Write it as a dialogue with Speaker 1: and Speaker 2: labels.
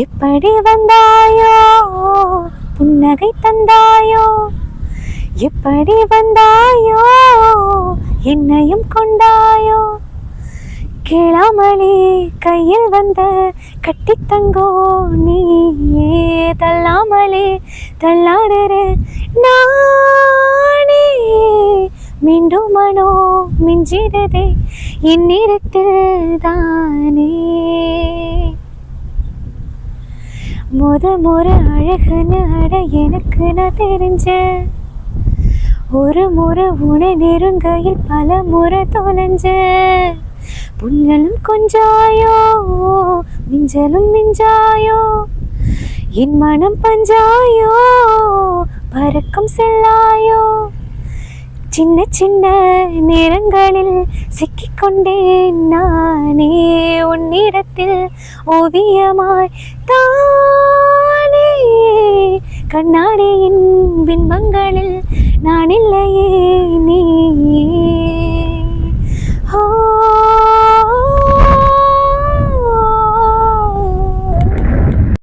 Speaker 1: எப்படி வந்தாயோ புன்னகை தந்தாயோ, எப்படி வந்தாயோ என்னையும் கொண்டாயோ, கேளாமலே கையில் வந்த கட்டி தங்கோ நீயே, தள்ளாமலே தள்ளாடுற நானே, மீண்டும் மனோ மிஞ்சிடுதே என்னிடத்தில் தானே. முறை அழகுன்னு அட எனக்கு நான் தெரிஞ்ச, ஒரு முறை உன நெருங்கையில் பல முறை தொலைஞ்ச, புன்னலும் கொஞ்சாயோ மிஞ்சலும் மிஞ்சாயோ, என் மனம் பஞ்சாயோ பறக்கும் செல்லாயோ, சின்ன சின்ன நேரங்களில் சிக்கிக்கொண்டேன் நானே, உன்னிடத்தில் ஓவியமாய் தானே, கண்ணாடியின் பின்பங்களில் நான் இல்லையே நீ.